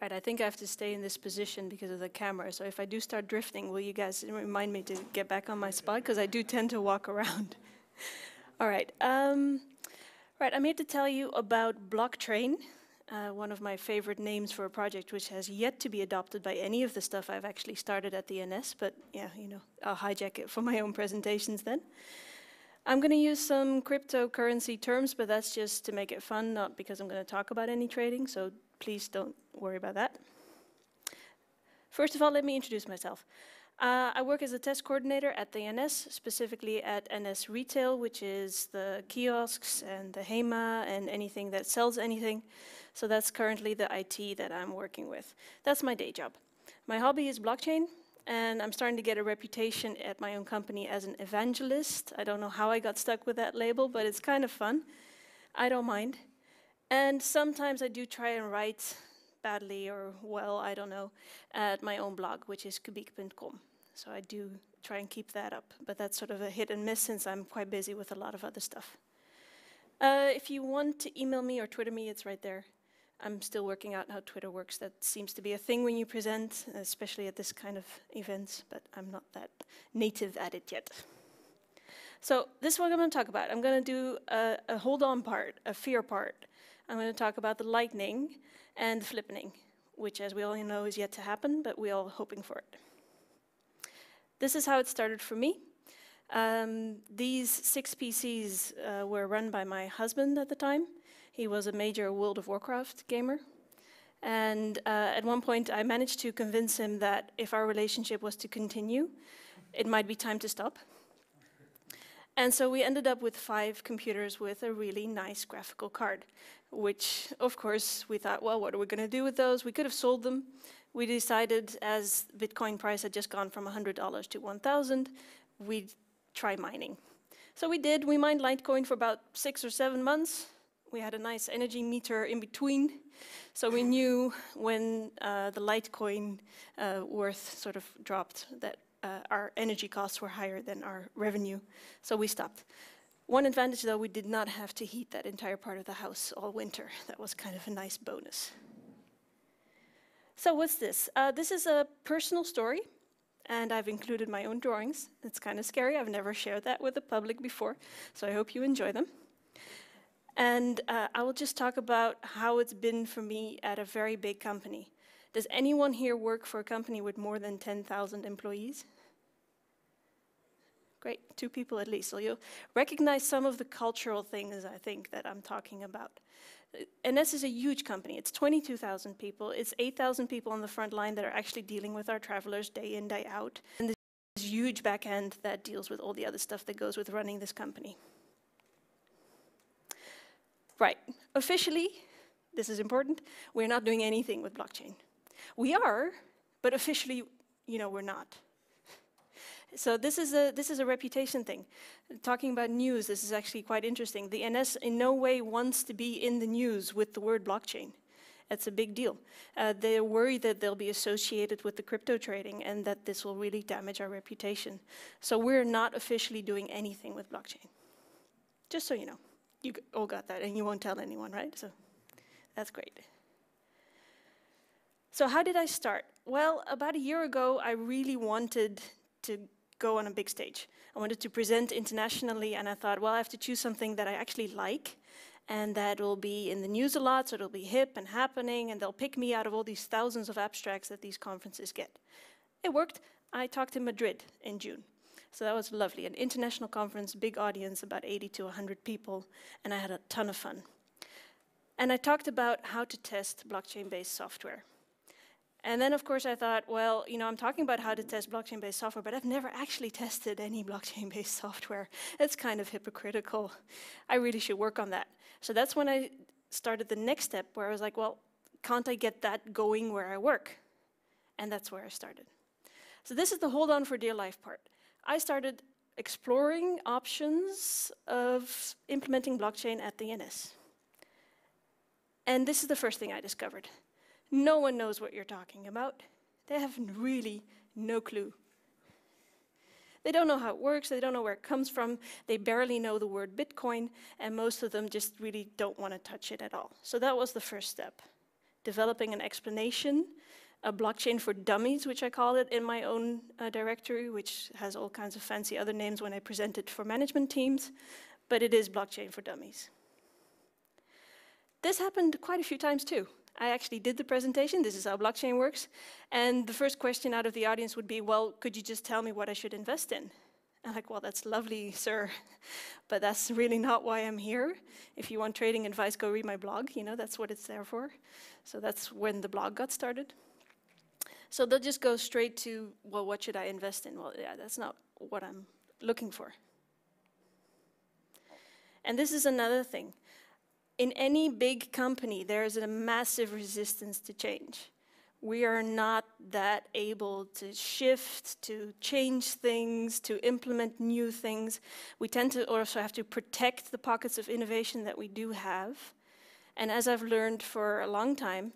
Right, I think I have to stay in this position because of the camera. So if I do start drifting, will you guys remind me to get back on my spot? Because I do tend to walk around. All right. Right, I'm here to tell you about Blocktrain, one of my favorite names for a project which has yet to be adopted by any of the stuff I've actually started at the NS. But yeah, you know, I'll hijack it for my own presentations then. I'm going to use some cryptocurrency terms, but that's just to make it fun, not because I'm going to talk about any trading. So please don't worry about that. First of all, let me introduce myself. I work as a test coordinator at the NS, specifically at NS Retail, which is the kiosks and the HEMA and anything that sells anything. So that's currently the IT that I'm working with. That's my day job. My hobby is blockchain, and I'm starting to get a reputation at my own company as an evangelist. I don't know how I got stuck with that label, but it's kind of fun. I don't mind. And sometimes I do try and write badly or well, I don't know, at my own blog, which is kubik.com. So I do try and keep that up, but that's sort of a hit and miss since I'm quite busy with a lot of other stuff. If you want to email me or Twitter me, it's right there. I'm still working out how Twitter works. That seems to be a thing when you present, especially at this kind of events, but I'm not that native at it yet. So this is what I'm going to talk about. I'm going to do a hold on part, a fear part. I'm going to talk about the lightning and the flippening, which, as we all know, is yet to happen, but we're all hoping for it. This is how it started for me. These 6 PCs were run by my husband at the time. He was a major World of Warcraft gamer. And at one point, I managed to convince him that if our relationship was to continue, it might be time to stop. And so we ended up with 5 computers with a really nice graphical card, which, of course, we thought, well, what are we going to do with those? We could have sold them. We decided, as Bitcoin price had just gone from $100 to 1,000, we'd try mining. So we did. We mined Litecoin for about 6 or 7 months. We had a nice energy meter in between. So we knew when the Litecoin worth sort of dropped that our energy costs were higher than our revenue, so we stopped. One advantage, though, we did not have to heat that entire part of the house all winter. That was kind of a nice bonus. So what's this? This is a personal story, and I've included my own drawings. It's kind of scary. I've never shared that with the public before, so I hope you enjoy them. And I will just talk about how it's been for me at a very big company. Does anyone here work for a company with more than 10,000 employees? Great, 2 people at least. So you'll recognize some of the cultural things, I think, that I'm talking about. NS is a huge company. It's 22,000 people. It's 8,000 people on the front line that are actually dealing with our travelers day in, day out. And this huge back end that deals with all the other stuff that goes with running this company. Right, officially, this is important, we're not doing anything with blockchain. We are, but officially, you know, we're not. So this is a reputation thing. Talking about news, this is actually quite interesting. The NS in no way wants to be in the news with the word blockchain. That's a big deal. They're worried that they'll be associated with the crypto trading and that this will really damage our reputation. So we're not officially doing anything with blockchain. Just so you know. You all got that, and you won't tell anyone, right? So that's great. So how did I start? Well, about a year ago, I really wanted to go on a big stage. I wanted to present internationally, and I thought, well, I have to choose something that I actually like, and that will be in the news a lot, so it'll be hip and happening, and they'll pick me out of all these thousands of abstracts that these conferences get. It worked. I talked in Madrid in June. So that was lovely, an international conference, big audience, about 80 to 100 people, and I had a ton of fun. And I talked about how to test blockchain-based software. And then, of course, I thought, well, you know, I'm talking about how to test blockchain-based software, but I've never actually tested any blockchain-based software. It's kind of hypocritical. I really should work on that. So that's when I started the next step, where I was like, well, can't I get that going where I work? And that's where I started. So this is the hold on for dear life part. I started exploring options of implementing blockchain at the NS. And this is the first thing I discovered. No one knows what you're talking about. They have really no clue. They don't know how it works, they don't know where it comes from, they barely know the word Bitcoin, and most of them just really don't want to touch it at all. So that was the first step. developing an explanation, a blockchain for dummies, which I call it in my own directory, which has all kinds of fancy other names when I present it for management teams, but it is blockchain for dummies. This happened quite a few times too. I actually did the presentation, this is how blockchain works, and the first question out of the audience would be, well, could you just tell me what I should invest in? I'm like, well, that's lovely, sir, but that's really not why I'm here. If you want trading advice, go read my blog, you know, that's what it's there for. So that's when the blog got started. So they'll just go straight to, well, what should I invest in? Well, yeah, that's not what I'm looking for. And this is another thing. In any big company, there is a massive resistance to change. We are not that able to shift, to change things, to implement new things. We tend to also have to protect the pockets of innovation that we do have. And as I've learned for a long time,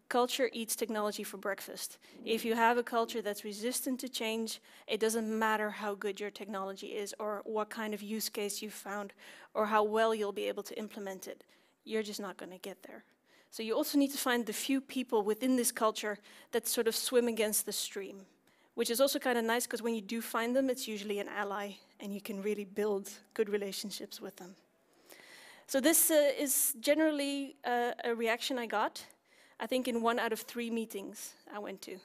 culture eats technology for breakfast. If you have a culture that's resistant to change, it doesn't matter how good your technology is or what kind of use case you've found or how well you'll be able to implement it. You're just not going to get there. So you also need to find the few people within this culture that sort of swim against the stream, which is also kind of nice because when you do find them, it's usually an ally and you can really build good relationships with them. So this is generally a reaction I got, I think in 1 out of 3 meetings I went to.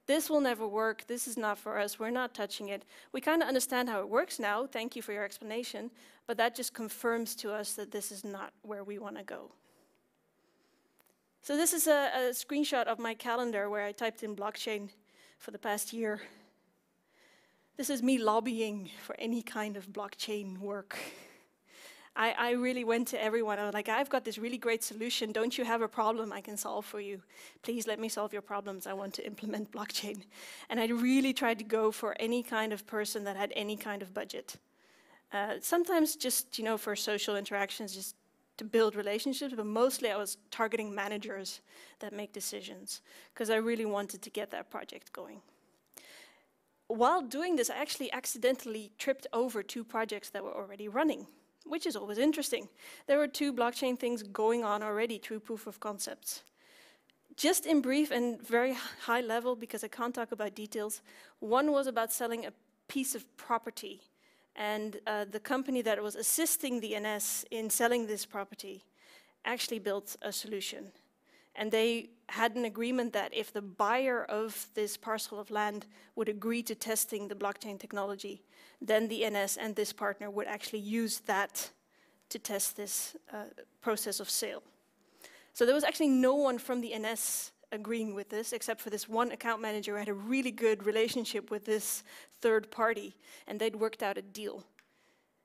This will never work, this is not for us, we're not touching it. We kind of understand how it works now, thank you for your explanation, but that just confirms to us that this is not where we want to go. So this is a screenshot of my calendar where I typed in blockchain for the past year. This is me lobbying for any kind of blockchain work. I really went to everyone. I was like, I've got this really great solution. Don't you have a problem I can solve for you? Please let me solve your problems. I want to implement blockchain. And I really tried to go for any kind of person that had any kind of budget. Sometimes just, you know, for social interactions, just to build relationships, but mostly I was targeting managers that make decisions because I really wanted to get that project going. While doing this, I actually accidentally tripped over 2 projects that were already running, which is always interesting. There were 2 blockchain things going on already through proof of concepts. Just in brief and very high level, because I can't talk about details, one was about selling a piece of property. And the company that was assisting the NS in selling this property actually built a solution. And they had an agreement that if the buyer of this parcel of land would agree to testing the blockchain technology, then the NS and this partner would actually use that to test this process of sale. So there was actually no one from the NS agreeing with this, except for this one account manager who had a really good relationship with this third party, and they'd worked out a deal.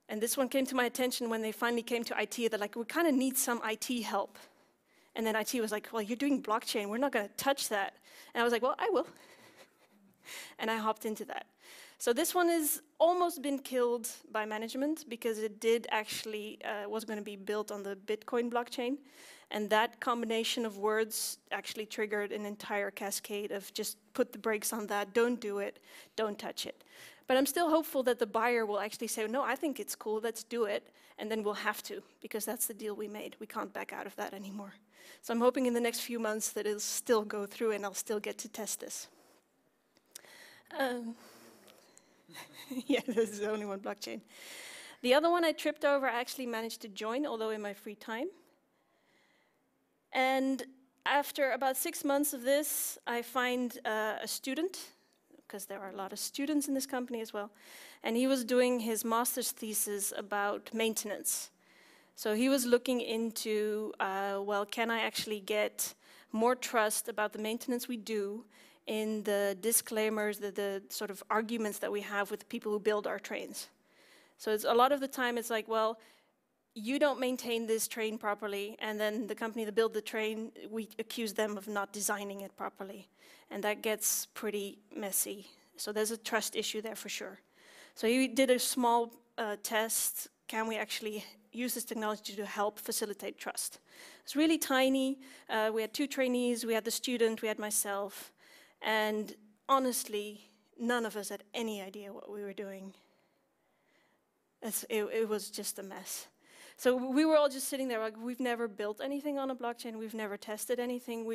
And this one came to my attention when they finally came to IT. They're like, we kind of need some IT help. And then IT was like, well, you're doing blockchain. We're not going to touch that. And I was like, well, I will. And I hopped into that. So this one has almost been killed by management because it did actually, was going to be built on the Bitcoin blockchain. And that combination of words actually triggered an entire cascade of just put the brakes on that, don't do it, don't touch it. But I'm still hopeful that the buyer will actually say, no, I think it's cool, let's do it. And then we'll have to, because that's the deal we made. We can't back out of that anymore. So I'm hoping in the next few months that it'll still go through and I'll still get to test this. Yeah, this is the only one blockchain. The other one I tripped over, I actually managed to join, although in my free time. And after about 6 months of this, I find a student, because there are a lot of students in this company as well, and he was doing his master's thesis about maintenance. So he was looking into, well, can I actually get more trust about the maintenance we do in the disclaimers, the sort of arguments that we have with the people who build our trains. So it's, a lot of the time it's like, well, you don't maintain this train properly, and then the company that built the train, we accuse them of not designing it properly. And that gets pretty messy. So there's a trust issue there for sure. So he did a small test. Can we actually use this technology to help facilitate trust? It's really tiny. We had 2 trainees, we had the student, we had myself. And honestly, none of us had any idea what we were doing. It was just a mess. So we were all just sitting there like, we've never built anything on a blockchain, we've never tested anything.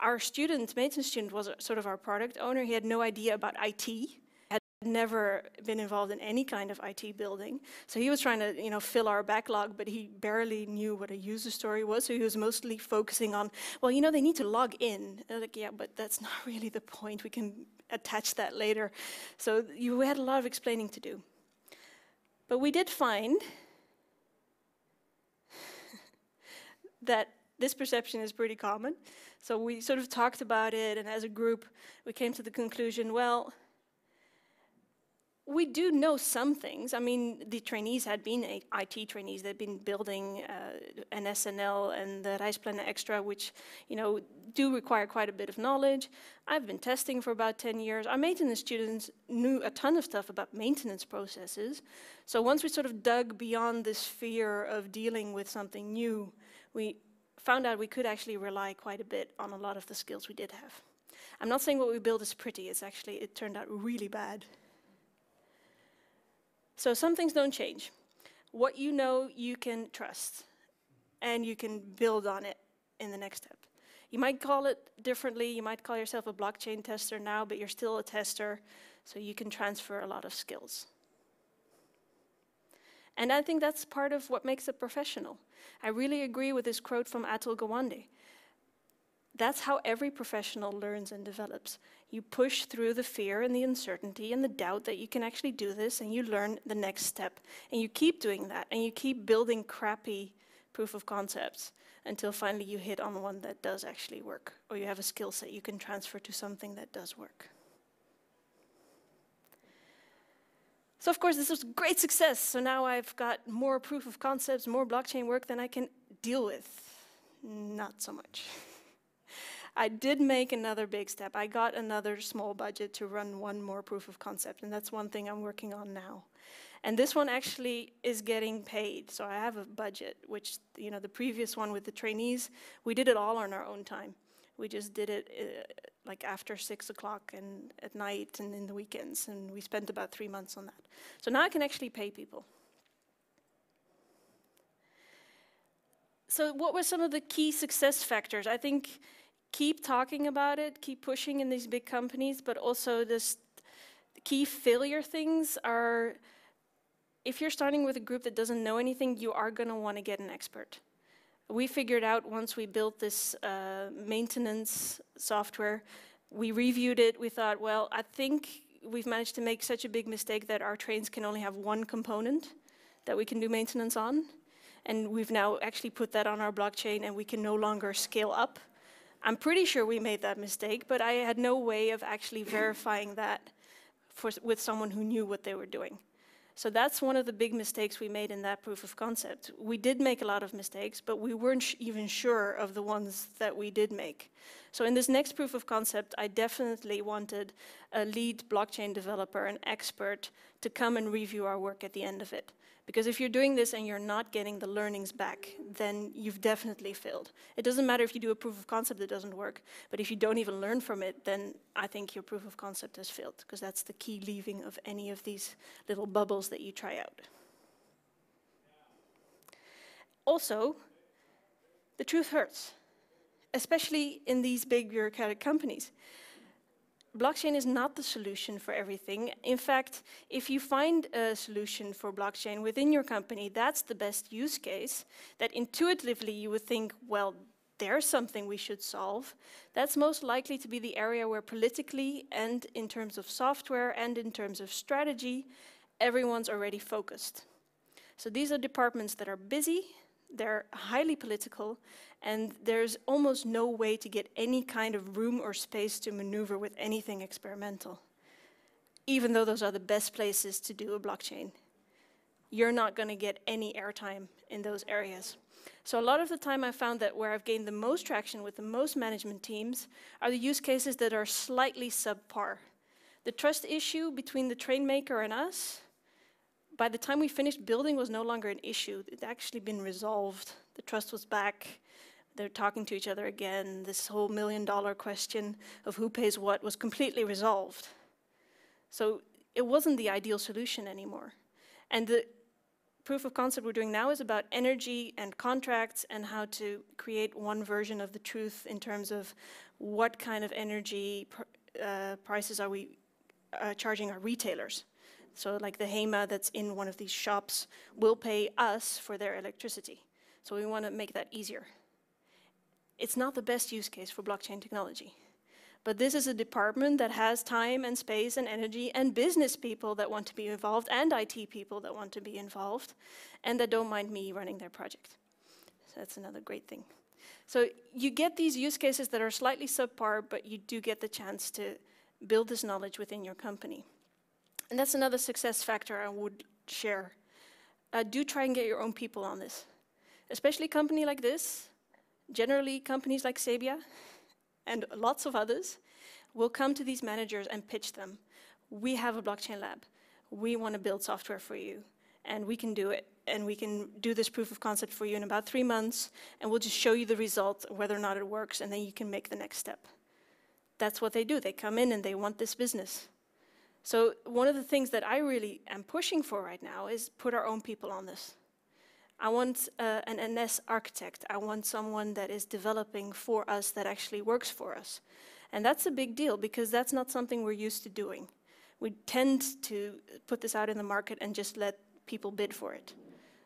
Our student, maintenance student, was sort of our product owner. He had no idea about IT, had never been involved in any kind of IT building. So he was trying to, fill our backlog, but he barely knew what a user story was. So he was mostly focusing on, well, they need to log in. And like, yeah, but that's not really the point. We can attach that later. So we had a lot of explaining to do. But we did find that this perception is pretty common. So we sort of talked about it, and as a group, we came to the conclusion, well, we do know some things. I mean, the trainees had been IT trainees. They'd been building an SNL and the Reisplanner Extra, which, do require quite a bit of knowledge. I've been testing for about 10 years. Our maintenance students knew a ton of stuff about maintenance processes. So once we sort of dug beyond this fear of dealing with something new, we found out we could actually rely quite a bit on a lot of the skills we did have. I'm not saying what we built is pretty. It turned out really bad. So some things don't change. What you know, you can trust, and you can build on it in the next step. You might call it differently. You might call yourself a blockchain tester now, but you're still a tester, so you can transfer a lot of skills. And I think that's part of what makes a professional. I really agree with this quote from Atul Gawande. That's how every professional learns and develops. You push through the fear and the uncertainty and the doubt that you can actually do this, and you learn the next step. And you keep doing that, and you keep building crappy proof of concepts until finally you hit on one that does actually work, or you have a skill set you can transfer to something that does work. So of course, this was great success. So now I've got more proof of concepts, more blockchain work than I can deal with. Not so much. I did make another big step. I got another small budget to run one more proof of concept, and that's one thing I'm working on now. And this one actually is getting paid. So I have a budget, which, the previous one with the trainees, we did it all on our own time. We just did it like after 6 o'clock and at night and in the weekends, and we spent about 3 months on that. So now I can actually pay people. So what were some of the key success factors? I think keep talking about it, keep pushing in these big companies, but also this key failure things are, if you're starting with a group that doesn't know anything, you are going to want to get an expert. We figured out once we built this maintenance software, we reviewed it, we thought, well, I think we've managed to make such a big mistake that our trains can only have one component that we can do maintenance on. And we've now actually put that on our blockchain, and we can no longer scale up. I'm pretty sure we made that mistake, but I had no way of actually verifying that with someone who knew what they were doing. So that's one of the big mistakes we made in that proof of concept. We did make a lot of mistakes, but we weren't even sure of the ones that we did make. So in this next proof of concept, I definitely wanted a lead blockchain developer, an expert, to come and review our work at the end of it. Because if you're doing this and you're not getting the learnings back, then you've definitely failed. It doesn't matter if you do a proof of concept that doesn't work, but if you don't even learn from it, then I think your proof of concept has failed, because that's the key leaving of any of these little bubbles that you try out. Also, the truth hurts, especially in these big bureaucratic companies. Blockchain is not the solution for everything. In fact, if you find a solution for blockchain within your company, that's the best use case, that intuitively you would think, well, there's something we should solve. That's most likely to be the area where politically and in terms of software and in terms of strategy, everyone's already focused. So these are departments that are busy, they're highly political, and there's almost no way to get any kind of room or space to maneuver with anything experimental. Even though those are the best places to do a blockchain, you're not going to get any airtime in those areas. So a lot of the time I found that where I've gained the most traction with the most management teams are the use cases that are slightly subpar. The trust issue between the train maker and us, by the time we finished building, was no longer an issue. It had actually been resolved. The trust was back. They're talking to each other again. This whole $1 million question of who pays what was completely resolved. So it wasn't the ideal solution anymore. And the proof of concept we're doing now is about energy and contracts and how to create one version of the truth in terms of what kind of energy prices are we charging our retailers. So like the HEMA that's in one of these shops will pay us for their electricity. So we want to make that easier. It's not the best use case for blockchain technology. But this is a department that has time and space and energy and business people that want to be involved and IT people that want to be involved and that don't mind me running their project. So that's another great thing. So you get these use cases that are slightly subpar, but you do get the chance to build this knowledge within your company. And that's another success factor I would share. Do try and get your own people on this. Especially a company like this, generally companies like Sabia, and lots of others will come to these managers and pitch them. We have a blockchain lab. We want to build software for you, and we can do it. And we can do this proof of concept for you in about 3 months, and we'll just show you the result, whether or not it works, and then you can make the next step. That's what they do. They come in and they want this business. So one of the things that I really am pushing for right now is put our own people on this. I want an NS architect. I want someone that is developing for us that actually works for us. And that's a big deal because that's not something we're used to doing. We tend to put this out in the market and just let people bid for it.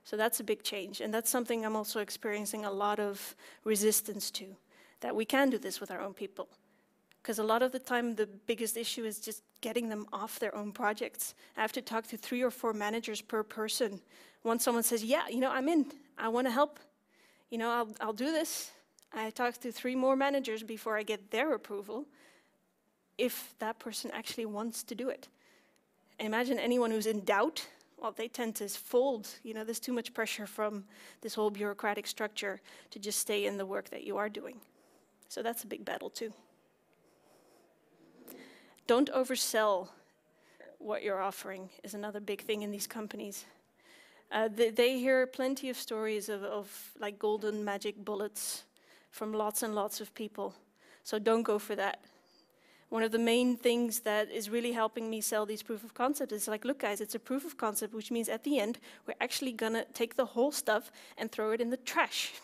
So that's a big change. And that's something I'm also experiencing a lot of resistance to, that we can do this with our own people. Because a lot of the time, the biggest issue is just getting them off their own projects. I have to talk to 3 or 4 managers per person. Once someone says, yeah, you know, I'm in, I want to help, you know, I'll do this. I talk to 3 more managers before I get their approval, if that person actually wants to do it. And imagine anyone who's in doubt, well, they tend to fold. You know, there's too much pressure from this whole bureaucratic structure to just stay in the work that you are doing. So that's a big battle too. Don't oversell what you're offering is another big thing in these companies. They hear plenty of stories of like golden magic bullets from lots and lots of people. So don't go for that. One of the main things that is really helping me sell these proof of concepts is like, look guys, it's a proof of concept, which means at the end, we're actually gonna take the whole stuff and throw it in the trash.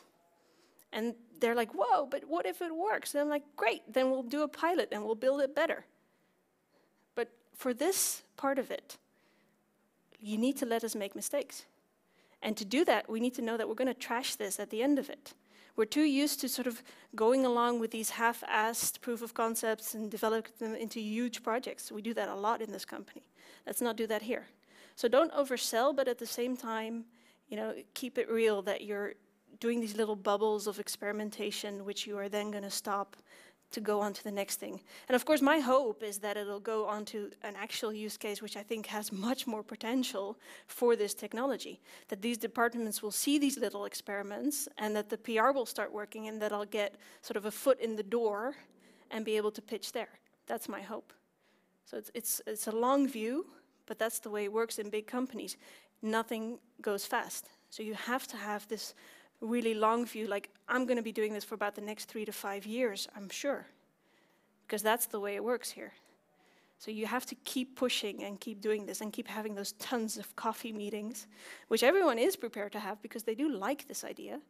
And they're like, whoa, but what if it works? And I'm like, great, then we'll do a pilot and we'll build it better. But for this part of it, you need to let us make mistakes. And to do that, we need to know that we're going to trash this at the end of it. We're too used to sort of going along with these half-assed proof of concepts and develop them into huge projects. We do that a lot in this company. Let's not do that here. So don't oversell, but at the same time, you know, keep it real that you're doing these little bubbles of experimentation, which you are then going to stop to go on to the next thing. And of course, my hope is that it'll go on to an actual use case, which I think has much more potential for this technology. That these departments will see these little experiments and that the PR will start working and that I'll get sort of a foot in the door and be able to pitch there. That's my hope. So it's a long view, but that's the way it works in big companies. Nothing goes fast. So you have to have this really long view, like I'm going to be doing this for about the next 3 to 5 years, I'm sure, because that's the way it works here. So you have to keep pushing and keep doing this and keep having those tons of coffee meetings, which everyone is prepared to have because they do like this idea.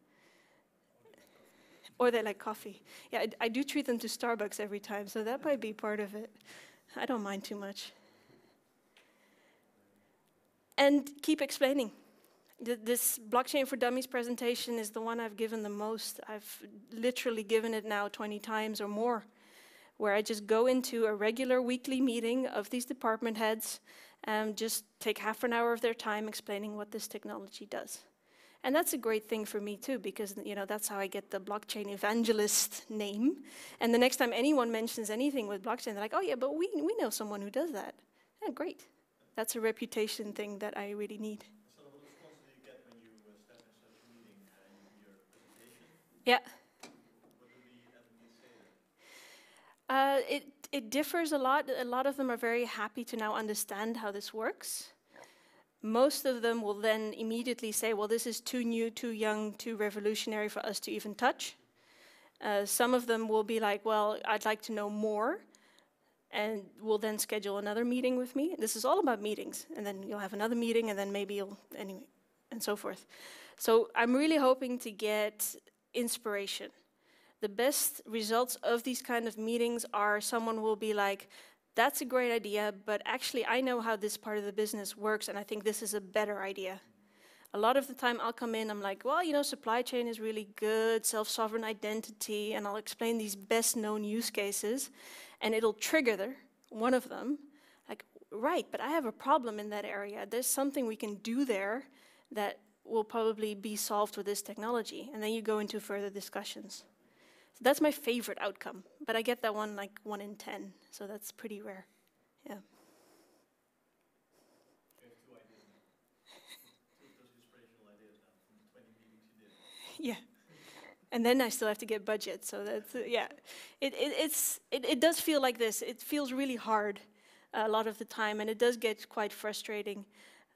Or they like coffee. Yeah, I do treat them to Starbucks every time, so that might be part of it. I don't mind too much. And keep explaining. This Blockchain for Dummies presentation is the one I've given the most. I've literally given it now 20 times or more, where I just go into a regular weekly meeting of these department heads and just take half an hour of their time explaining what this technology does. And that's a great thing for me too, because you know that's how I get the blockchain evangelist name. And the next time anyone mentions anything with blockchain, they're like, oh yeah, but we know someone who does that. Yeah, great. That's a reputation thing that I really need. Yeah. What do the attendees say? It differs a lot. A lot of them are very happy to now understand how this works. Most of them will then immediately say, well, this is too new, too young, too revolutionary for us to even touch. Some of them will be like, well, I'd like to know more, and will then schedule another meeting with me. This is all about meetings, and then you'll have another meeting, and then maybe you'll, anyway. and so forth. So I'm really hoping to get inspiration. The best results of these kind of meetings are someone will be like, that's a great idea, but actually I know how this part of the business works and I think this is a better idea. A lot of the time I'll come in, I'm like, well, you know, supply chain is really good, self-sovereign identity, and I'll explain these best known use cases, and it'll trigger one of them. Like, right, but I have a problem in that area. There's something we can do there that will probably be solved with this technology. And then you go into further discussions. So that's my favorite outcome, but I get that one like 1 in 10, so that's pretty rare. Yeah. Yeah, and then I still have to get budget, so that's, yeah. It does feel like this. It feels really hard a lot of the time, and it does get quite frustrating.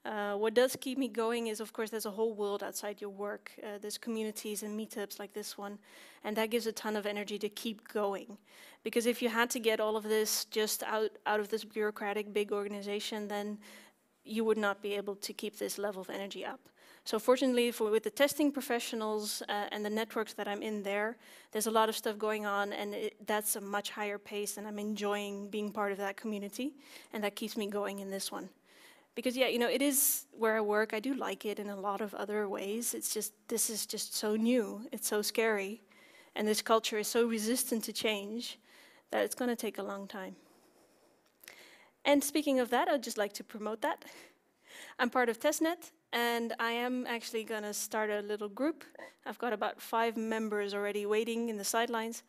What does keep me going is, of course, there's a whole world outside your work. There's communities and meetups like this one, and that gives a ton of energy to keep going. Because if you had to get all of this just out of this bureaucratic big organization, then you would not be able to keep this level of energy up. So fortunately, with the testing professionals and the networks that I'm in there's a lot of stuff going on, and that's a much higher pace, and I'm enjoying being part of that community, and that keeps me going in this one. Because, yeah, you know, it is where I work. I do like it in a lot of other ways. It's just, this is just so new. It's so scary. And this culture is so resistant to change that it's going to take a long time. And speaking of that, I'd just like to promote that. I'm part of TestNet, and I am actually going to start a little group. I've got about 5 members already waiting in the sidelines,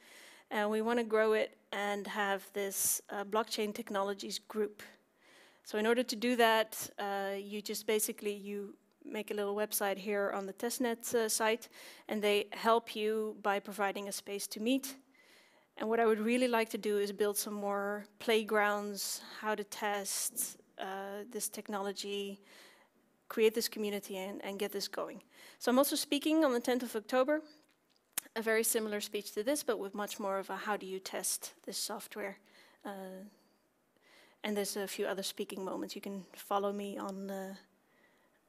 and we want to grow it and have this blockchain technologies group. So in order to do that, you just basically, you make a little website here on the TestNet site, and they help you by providing a space to meet. And what I would really like to do is build some more playgrounds, how to test this technology, create this community and get this going. So I'm also speaking on the 10th of October, a very similar speech to this, but with much more of a how do you test this software. And there's a few other speaking moments. You can follow me on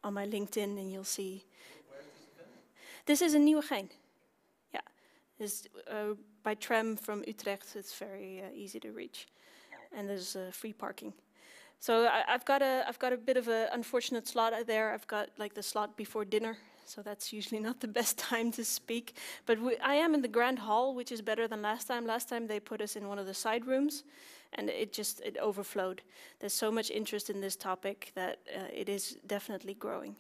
my LinkedIn and you'll see. Where is this event? This is in Nieuwegein. Yeah, it's by tram from Utrecht. It's very easy to reach, and there's free parking. So I've got a bit of an unfortunate slot there. I've got like the slot before dinner, so that's usually not the best time to speak. But I am in the grand hall, which is better than last time. Last time they put us in one of the side rooms, and it overflowed. There's so much interest in this topic that it is definitely growing.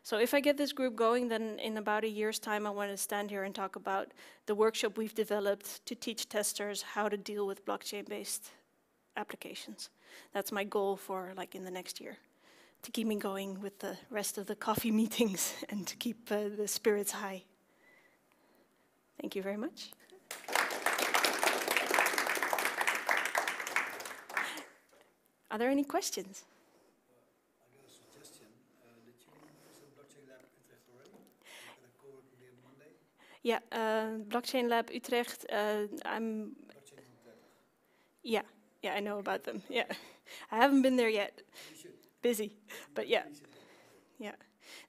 So if I get this group going, then in about a year's time, I want to stand here and talk about the workshop we've developed to teach testers how to deal with blockchain-based applications. That's my goal for like in the next year, to keep me going with the rest of the coffee meetings and to keep the spirits high. Thank you very much. Are there any questions? I got a suggestion. Did you visit Blockchain Lab Utrecht already? You're going to co-work there Monday? Yeah, Blockchain Lab Utrecht. I'm. Blockchain Utrecht. Yeah, I know about them. Yeah, I haven't been there yet. You should. Busy, but yeah, You should. yeah.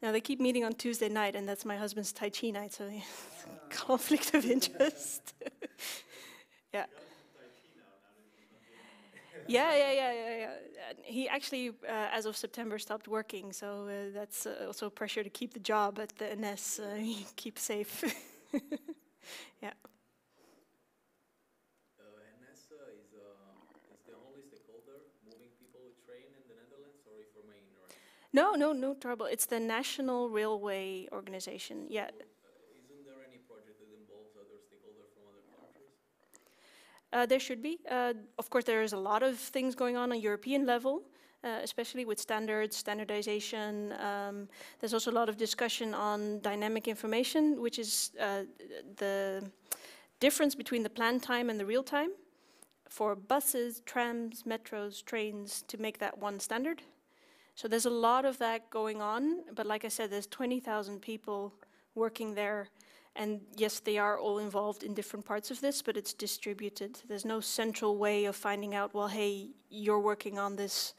Now they keep meeting on Tuesday night, and that's my husband's Tai Chi night, so yeah, conflict of interest. Yeah. Yeah. He actually, as of September, stopped working, so that's also pressure to keep the job at the NS, keep safe. Yeah. NS is the only stakeholder moving people with train in the Netherlands, or if remain? No trouble. It's the National Railway Organization. Yeah. Isn't there any project that involves other stakeholders from other countries? There should be. Of course, there is a lot of things going on European level, especially with standards, standardization. There's also a lot of discussion on dynamic information, which is the difference between the planned time and the real time for buses, trams, metros, trains, to make that one standard. So there's a lot of that going on, but like I said, there's 20,000 people working there. And yes, they are all involved in different parts of this, but it's distributed. There's no central way of finding out, well, hey, you're working on this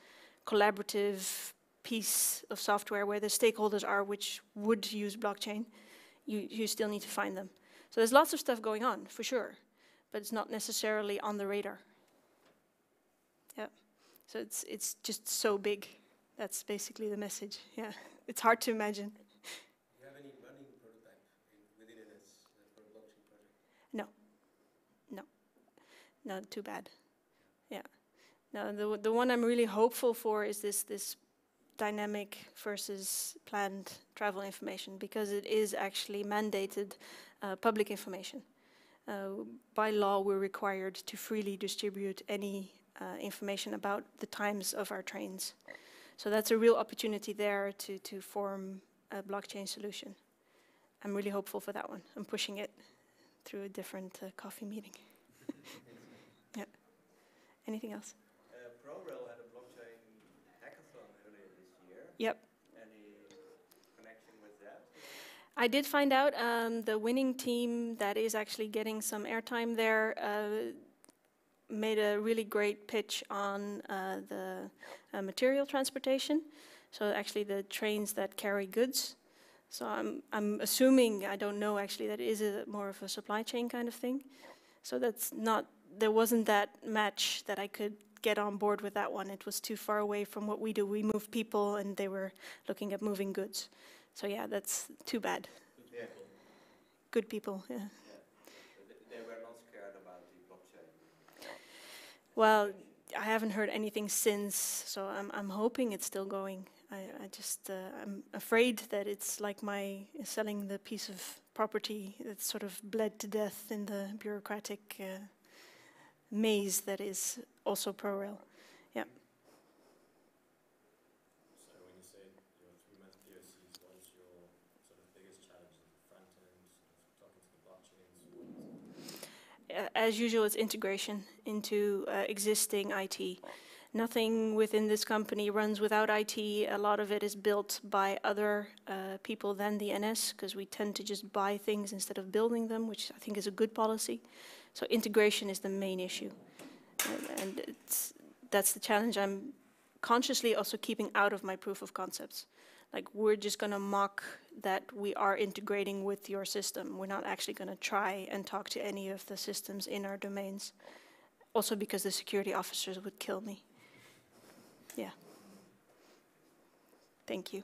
collaborative piece of software where the stakeholders are which would use blockchain, you still need to find them. So there's lots of stuff going on, for sure, but it's not necessarily on the radar. Yeah, so it's just so big. That's basically the message, yeah. It's hard to imagine. Do you have any running prototype within NS for a blockchain project? No, no, no, too bad. Yeah, no, the one I'm really hopeful for is this dynamic versus planned travel information, because it is actually mandated public information. By law, we're required to freely distribute any information about the times of our trains. So that's a real opportunity there to form a blockchain solution. I'm really hopeful for that one. I'm pushing it through a different coffee meeting. Yeah. Anything else? ProRail had a blockchain hackathon earlier this year. Yep. Any connection with that? I did find out the winning team that is actually getting some airtime there made a really great pitch on the material transportation. So actually the trains that carry goods. So I'm assuming, I don't know actually, that it is more of a supply chain kind of thing. So that's not, there wasn't that match that I could get on board with that one. It was too far away from what we do. We move people and they were looking at moving goods. So yeah, that's too bad. Yeah. Good people, yeah. They were not scared about the blockchain. Well, I haven't heard anything since, so I'm hoping it's still going. I'm afraid that it's like my selling the piece of property that's sort of bled to death in the bureaucratic maze that is also ProRail. Yeah. So when you say your 3-month POCs, what is your sort of biggest challenge at the front end, talking to the blockchains? As usual, it's integration into existing IT. Nothing within this company runs without IT. A lot of it is built by other people than the NS, because we tend to just buy things instead of building them, which I think is a good policy. So integration is the main issue. And that's the challenge I'm consciously also keeping out of my proof of concepts. Like, we're just going to mock that we are integrating with your system. We're not actually going to try and talk to any of the systems in our domains. Also because the security officers would kill me. Yeah. Thank you.